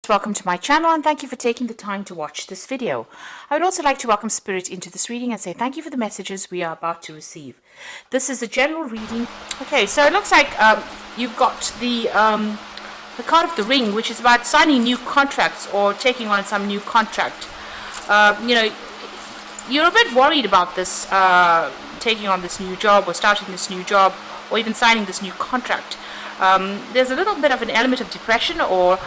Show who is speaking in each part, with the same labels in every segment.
Speaker 1: Welcome to my channel and thank you for taking the time to watch this video. I would also like to welcome Spirit into this reading and say thank you for the messages we are about to receive. This is a general reading. Okay, so it looks like you've got the card of the ring, which is about signing new contracts or taking on some new contract. You're a bit worried about this, taking on this new job or starting this new job or even signing this new contract. There's a little bit of an element of depression or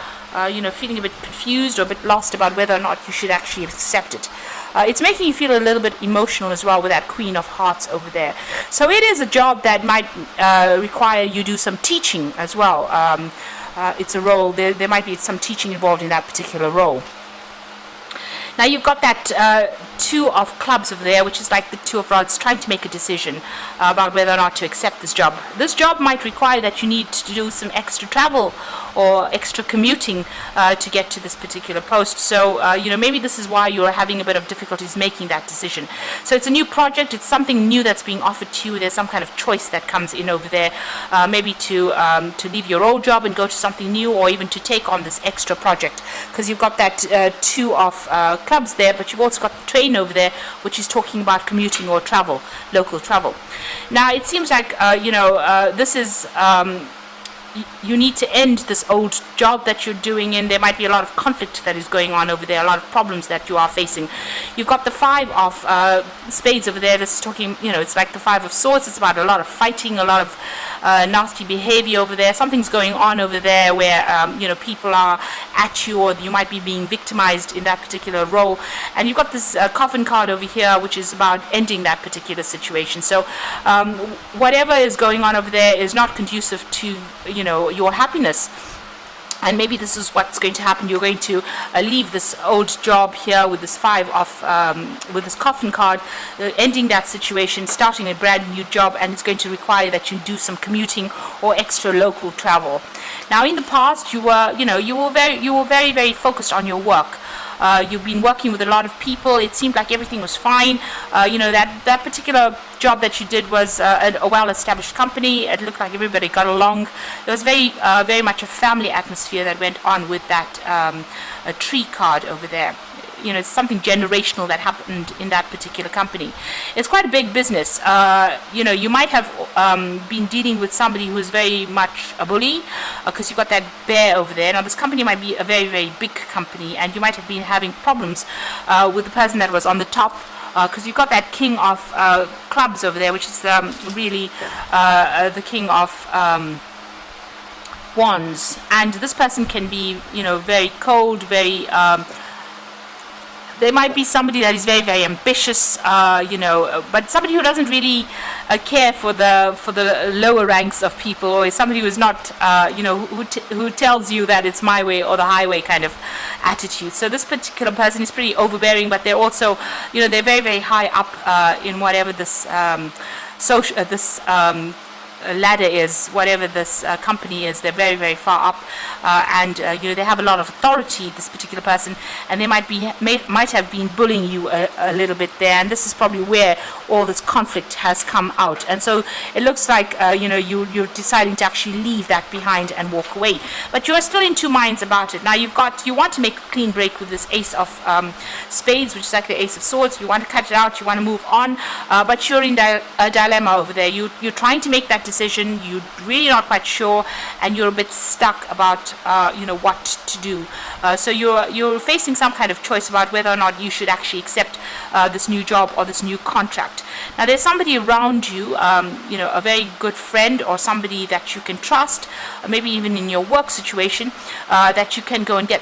Speaker 1: feeling a bit confused or a bit lost about whether or not you should actually accept it. It's making you feel a little bit emotional as well with that Queen of Hearts over there. So it is a job that might require you do some teaching as well. It's a role, there might be some teaching involved in that particular role. Now you've got that Two of Clubs over there, which is like the Two of Rods, trying to make a decision about whether or not to accept this job. This job might require that you need to do some extra travel or extra commuting to get to this particular post. So, maybe this is why you're having a bit of difficulties making that decision. So it's a new project, it's something new that's being offered to you. There's some kind of choice that comes in over there, maybe to leave your old job and go to something new, or even to take on this extra project, because you've got that Two of Clubs there, but you've also got the train over there, which is talking about commuting or travel, local travel. Now it seems like this is you need to end this old job that you're doing, and there might be a lot of conflict that is going on over there, a lot of problems that you are facing. You've got the Five of Spades over there. This is talking, it's like the Five of Swords. It's about a lot of fighting, a lot of nasty behavior over there. Something's going on over there where people are at you, or you might be being victimized in that particular role. And you've got this coffin card over here, which is about ending that particular situation. So whatever is going on over there is not conducive to your happiness. And maybe this is what's going to happen. You're going to leave this old job here with this with this coffin card, ending that situation, starting a brand new job, and it's going to require that you do some commuting or extra local travel. Now, in the past, you were very, very focused on your work. You've been working with a lot of people. It seemed like everything was fine. That particular job that you did was a well-established company. It looked like everybody got along. There was very much a family atmosphere that went on with that a tree card over there. It's something generational that happened in that particular company. It's quite a big business. You might have been dealing with somebody who is very much a bully, because you've got that bear over there. Now, this company might be a very, very big company, and you might have been having problems with the person that was on the top, because you've got that King of Clubs over there, which is really the King of Wands. And this person can be, very cold, very... There might be somebody that is very, very ambitious, but somebody who doesn't really care for the lower ranks of people, or is somebody who is not, who tells you that it's my way or the highway kind of attitude. So this particular person is pretty overbearing, but they're also, they're very, very high up in whatever this ladder is, whatever this company is. They're very, very far up, and they have a lot of authority, this particular person, and they might have been bullying you a little bit there, and this is probably where all this conflict has come out. And so it looks like you're deciding to actually leave that behind and walk away, but you are still in two minds about it. Now you want to make a clean break with this Ace of Spades, which is like the Ace of Swords. You want to cut it out, you want to move on, but you're in a dilemma over there. You're trying to make that decision, you're really not quite sure, and you're a bit stuck about what to do. So you're facing some kind of choice about whether or not you should actually accept this new job or this new contract. Now, there's somebody around you, a very good friend or somebody that you can trust, maybe even in your work situation, that you can go and get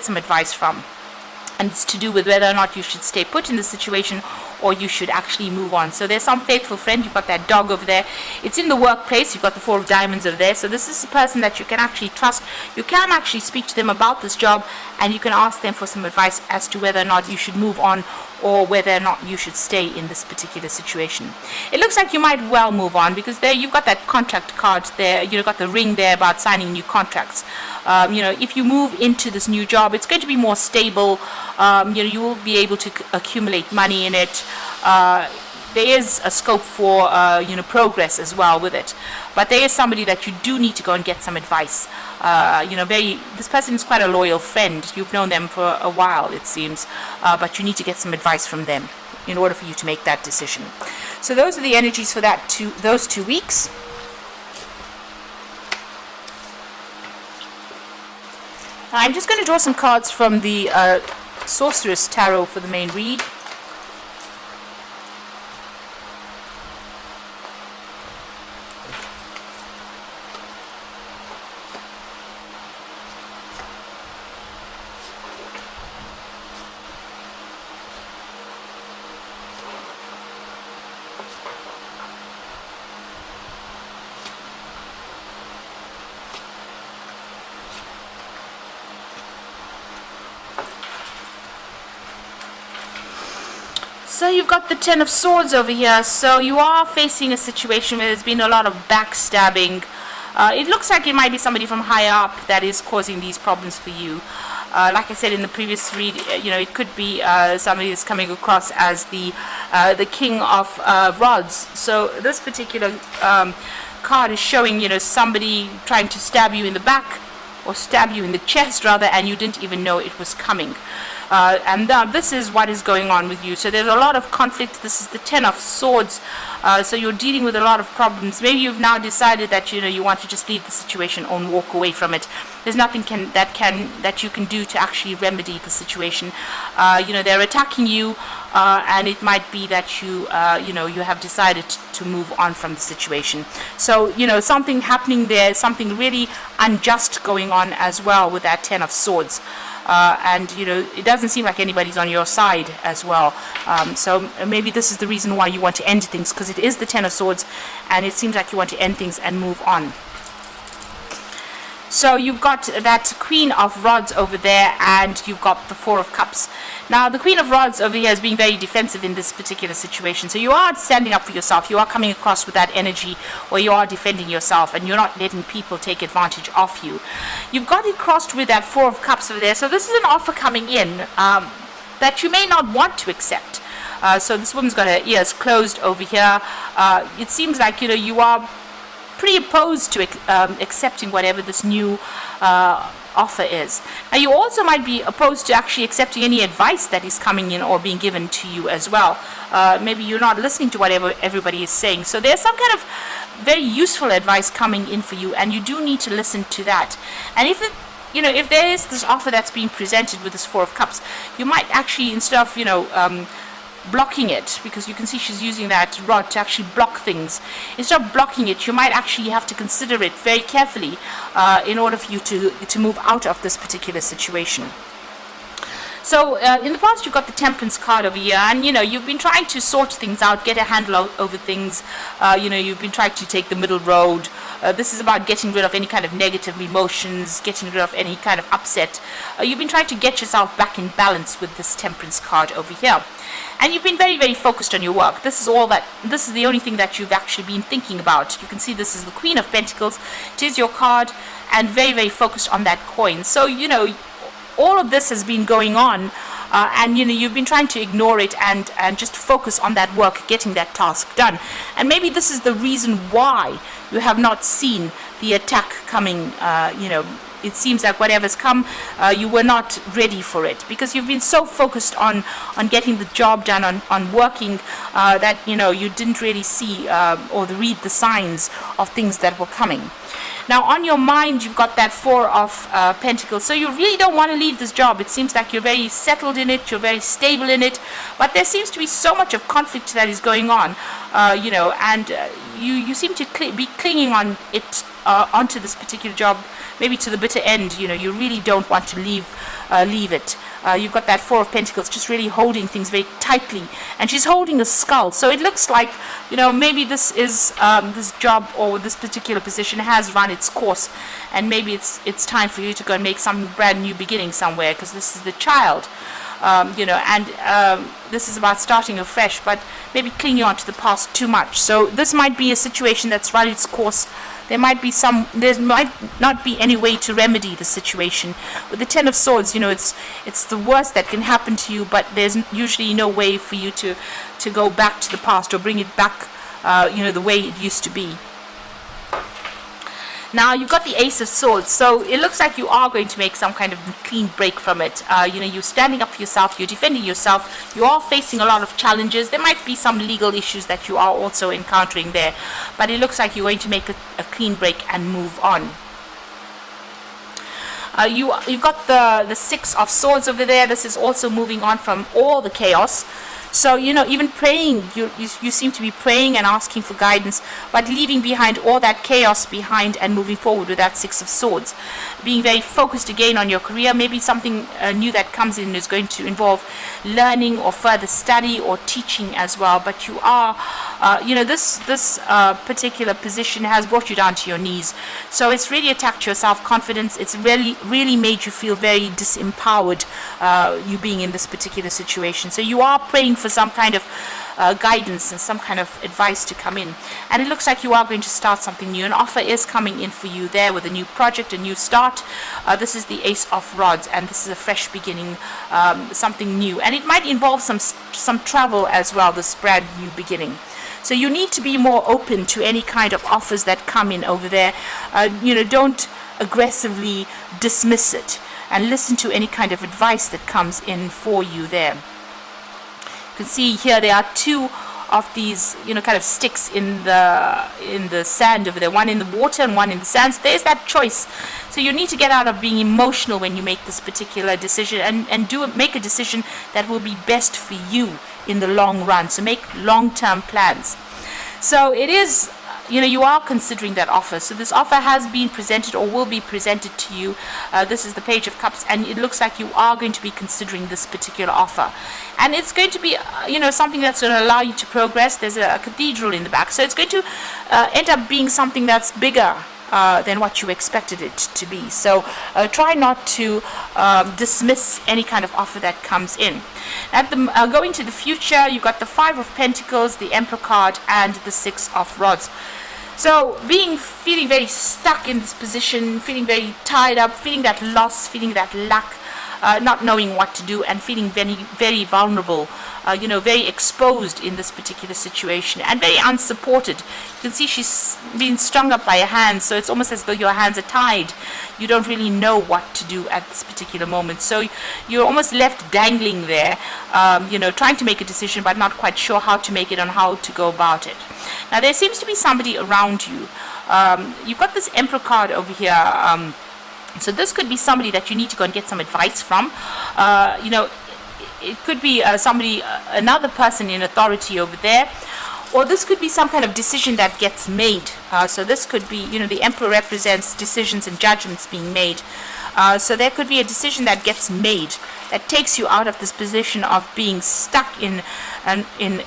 Speaker 1: some advice from. And it's to do with whether or not you should stay put in the situation or you should actually move on. So there's some faithful friend. You've got that dog over there. It's in the workplace. You've got the Four of Diamonds over there. So this is a person that you can actually trust. You can actually speak to them about this job, and you can ask them for some advice as to whether or not you should move on or whether or not you should stay in this particular situation. It looks like you might well move on, because there you've got that contract card there. You've got the ring there about signing new contracts. If you move into this new job, it's going to be more stable. You will be able to accumulate money in it. there is a scope for progress as well with it. But there is somebody that you do need to go and get some advice. This person is quite a loyal friend. You've known them for a while, it seems, but you need to get some advice from them in order for you to make that decision. So those are the energies for those 2 weeks. I'm just going to draw some cards from the Sorceress Tarot for the main read. So you've got the Ten of Swords over here. So you are facing a situation where there's been a lot of backstabbing. It looks like it might be somebody from higher up that is causing these problems for you. Like I said in the previous read, it could be somebody that's coming across as the King of Rods. So this particular card is showing, somebody trying to stab you in the back, or stab you in the chest rather, and you didn't even know it was coming. And this is what is going on with you. So there's a lot of conflict. This is the Ten of Swords. So you're dealing with a lot of problems. Maybe you've now decided that you want to just leave the situation and walk away from it. There's nothing that you can do to actually remedy the situation. They're attacking you, and it might be that you have decided to move on from the situation. So something happening there, something really unjust going on as well with that Ten of Swords. And it doesn't seem like anybody's on your side as well. So maybe this is the reason why you want to end things, because it is the Ten of Swords, and it seems like you want to end things and move on. So you've got that Queen of Rods over there, and you've got the Four of Cups. Now the Queen of Rods over here is being very defensive in this particular situation. So you are standing up for yourself. You are coming across with that energy where you are defending yourself, and you're not letting people take advantage of you. You've got it crossed with that Four of Cups over there. So this is an offer coming in that you may not want to accept. So this woman's got her ears closed over here. It seems like you are pretty opposed to accepting whatever this new offer is. Now you also might be opposed to actually accepting any advice that is coming in or being given to you as well. Maybe you're not listening to whatever everybody is saying. So there's some kind of very useful advice coming in for you, and you do need to listen to that. And if there is this offer that's being presented with this Four of Cups, you might actually, instead of blocking it, because you can see she's using that rod to actually block things, instead of blocking it, you might actually have to consider it very carefully in order for you to move out of this particular situation. So in the past, you've got the Temperance card over here, and you've been trying to sort things out, get a handle over things. You've been trying to take the middle road. This is about getting rid of any kind of negative emotions, getting rid of any kind of upset. You've been trying to get yourself back in balance with this Temperance card over here. And you've been very, very focused on your work. This is the only thing that you've actually been thinking about. You can see this is the Queen of Pentacles. It is your card, and very, very focused on that coin. So, all of this has been going on, and you've been trying to ignore it and just focus on that work, getting that task done. And maybe this is the reason why you have not seen the attack coming. It seems like whatever's come, you were not ready for it, because you've been so focused on getting the job done, on working, that you didn't really see or read the signs of things that were coming. Now on your mind, you've got that Four of Pentacles. So you really don't want to leave this job. It seems like you're very settled in it, you're very stable in it, but there seems to be so much of conflict that is going on, and you seem to be clinging on it, onto this particular job, maybe to the bitter end. You really don't want to leave it. You've got that Four of Pentacles just really holding things very tightly, and she's holding a skull. So it looks like, maybe this is this job or this particular position has run its course, and maybe it's time for you to go and make some brand new beginning somewhere, because this is the Child. This is about starting afresh, but maybe clinging on to the past too much. So this might be a situation that's run its course there might not be any way to remedy the situation. With the Ten of Swords, it's the worst that can happen to you, but there's usually no way for you to go back to the past or bring it back, the way it used to be. Now you've got the Ace of Swords, so it looks like you are going to make some kind of clean break from it. You're standing up for yourself, you're defending yourself, you are facing a lot of challenges. There might be some legal issues that you are also encountering there, but it looks like you're going to make a clean break and move on. You've got the Six of Swords over there. This is also moving on from all the chaos. So, even praying, you seem to be praying and asking for guidance, but leaving behind all that chaos behind and moving forward with that Six of Swords. Being very focused again on your career. Maybe something new that comes in is going to involve learning or further study or teaching as well. But you are, this particular position has brought you down to your knees. So it's really attacked your self-confidence. It's really made you feel very disempowered, you being in this particular situation. So you are praying for some kind of guidance and some kind of advice to come in, and it looks like you are going to start something new. An offer is coming in for you there with a new project, a new start. This is the Ace of Rods, and this is a fresh beginning, something new, and it might involve some travel as well, this brand new beginning. So you need to be more open to any kind of offers that come in over there. Don't aggressively dismiss it, and listen to any kind of advice that comes in for you there. You can see here there are two of these, kind of sticks in the sand over there. One in the water and one in the sand. So there's that choice. So you need to get out of being emotional when you make this particular decision, and make a decision that will be best for you in the long run. So make long-term plans. So it is, you are considering that offer. So this offer has been presented or will be presented to you. This is the Page of Cups, and it looks like you are going to be considering this particular offer. And it's going to be, something that's going to allow you to progress. There's a cathedral in the back. So it's going to end up being something that's bigger than what you expected it to be. So try not to dismiss any kind of offer that comes in. Going to the future, you've got the Five of Pentacles, the Emperor card, and the Six of Rods. So feeling very stuck in this position, feeling very tied up, feeling that loss, feeling that lack, not knowing what to do, and feeling very, very vulnerable, very exposed in this particular situation, and very unsupported. You can see she's being strung up by her hands, so it's almost as though your hands are tied. You don't really know what to do at this particular moment. So you're almost left dangling there, trying to make a decision, but not quite sure how to make it and how to go about it. Now, there seems to be somebody around you. You've got this Emperor card over here. So this could be somebody that you need to go and get some advice from. It could be another person in authority over there, or this could be some kind of decision that gets made. So this could be, the Emperor represents decisions and judgments being made. So there could be a decision that gets made that takes you out of this position of being stuck in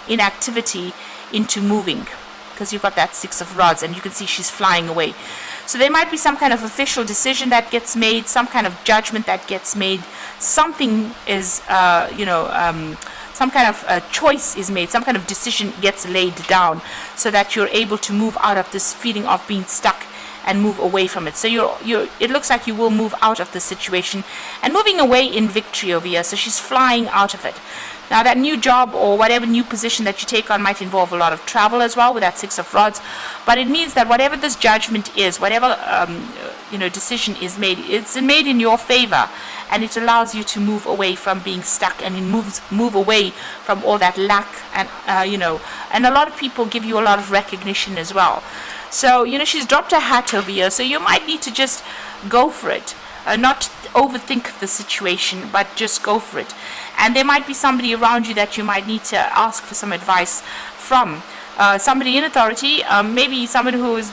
Speaker 1: inactivity into moving, because you've got that Six of Rods, and you can see she's flying away. So there might be some kind of official decision that gets made, some kind of judgment that gets made. Something is, some kind of choice is made, some kind of decision gets laid down, so that you're able to move out of this feeling of being stuck and move away from it. So it looks like you will move out of the situation and moving away in victory over here. So she's flying out of it. Now, that new job or whatever new position that you take on might involve a lot of travel as well with that Six of Rods. But it means that whatever this judgment is, whatever decision is made, it's made in your favor, and it allows you to move away from being stuck, and it move away from all that lack, and and a lot of people give you a lot of recognition as well. So she's dropped her hat over here, so you might need to just go for it. Not overthink the situation, but just go for it. And there might be somebody around you that you might need to ask for some advice from. Somebody in authority, maybe somebody who is,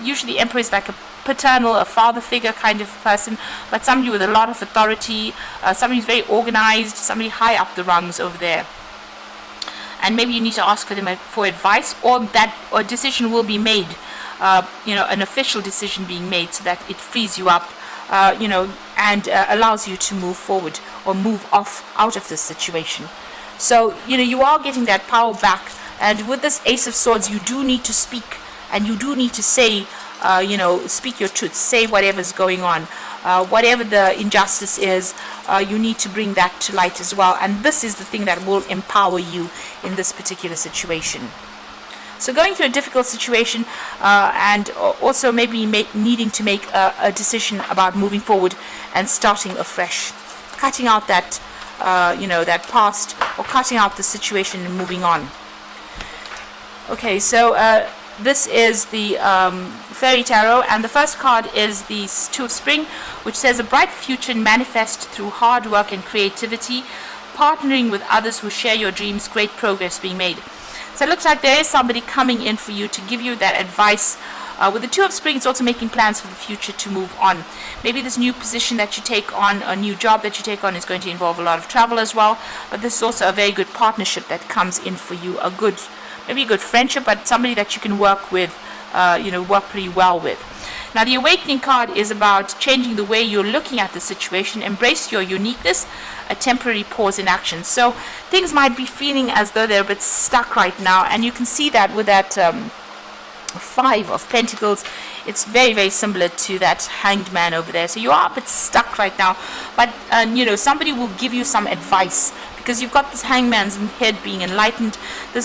Speaker 1: usually Emperor is like a paternal, a father figure kind of person, but somebody with a lot of authority, somebody who's very organized, somebody high up the rungs over there. And maybe you need to ask for them for advice, or that a decision will be made, an official decision being made, so that it frees you up, and allows you to move forward or move out of this situation. So, you are getting that power back. And with this Ace of Swords, you do need to speak and you do need to say, speak your truth, say whatever's going on. Whatever the injustice is, you need to bring that to light as well. And this is the thing that will empower you in this particular situation. So going through a difficult situation, and also maybe needing to make a decision about moving forward and starting afresh, cutting out that that past, or cutting out the situation and moving on. Okay, so this is the Fairy Tarot, and the first card is the Two of Spring, which says a bright future manifest through hard work and creativity, partnering with others who share your dreams, great progress being made. So it looks like there is somebody coming in for you to give you that advice. With the Two of Spring, it's also making plans for the future to move on. Maybe this new position that you take on, a new job that you take on, is going to involve a lot of travel as well. But this is also a very good partnership that comes in for you. Maybe a good friendship, but somebody that you can work with, work pretty well with. Now, the Awakening card is about changing the way you're looking at the situation. Embrace your uniqueness, a temporary pause in action. So things might be feeling as though they're a bit stuck right now, and you can see that with that Five of Pentacles. It's very, very similar to that Hanged Man over there. So you are a bit stuck right now, but somebody will give you some advice, because you've got this Hangman's head being enlightened.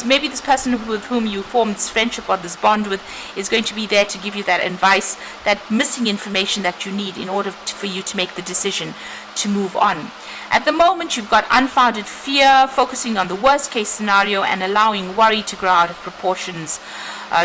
Speaker 1: Maybe this person with whom you formed this friendship or this bond with is going to be there to give you that advice, that missing information that you need in order for you to make the decision to move on. At the moment, you've got unfounded fear, focusing on the worst case scenario and allowing worry to grow out of proportions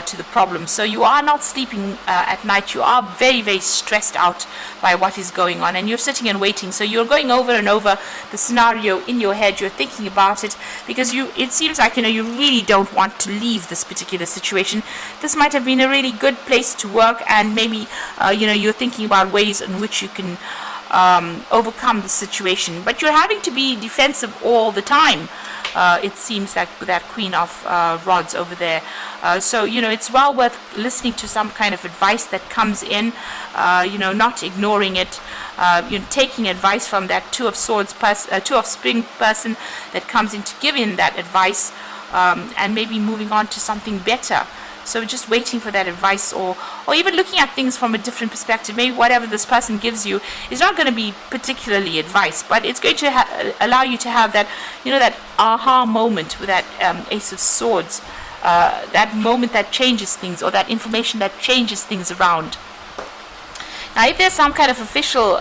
Speaker 1: to the problem. So you are not sleeping at night. You are very, very stressed out by what is going on, and you're sitting and waiting. So you're going over and over the scenario in your head. You're thinking about it, because it seems like you really don't want to leave this particular situation. This might have been a really good place to work, and maybe you're thinking about ways in which you can overcome the situation, but you're having to be defensive all the time. It seems like with that Queen of Rods over there. So it's well worth listening to some kind of advice that comes in, not ignoring it, taking advice from that Two of Spring person that comes in to give in that advice, and maybe moving on to something better. So just waiting for that advice, or even looking at things from a different perspective. Maybe whatever this person gives you is not going to be particularly advice, but it's going to allow you to have that, that aha moment with that Ace of Swords, that moment that changes things, or that information that changes things around. Now, if there's some kind of official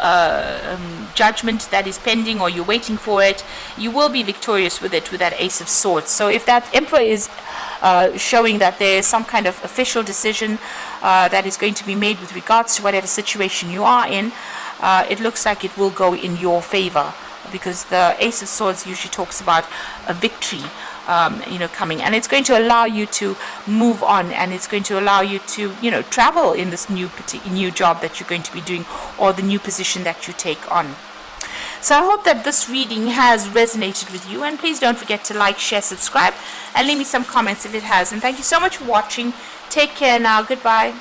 Speaker 1: judgment that is pending, or you're waiting for it, you will be victorious with it, with that Ace of Swords. So if that Emperor is showing that there is some kind of official decision that is going to be made with regards to whatever situation you are in, it looks like it will go in your favor, because the Ace of Swords usually talks about a victory coming, and it's going to allow you to move on, and it's going to allow you to travel in this new job that you're going to be doing, or the new position that you take on. So I hope that this reading has resonated with you, and please don't forget to like, share, subscribe, and leave me some comments if it has. And thank you so much for watching. Take care now. Goodbye.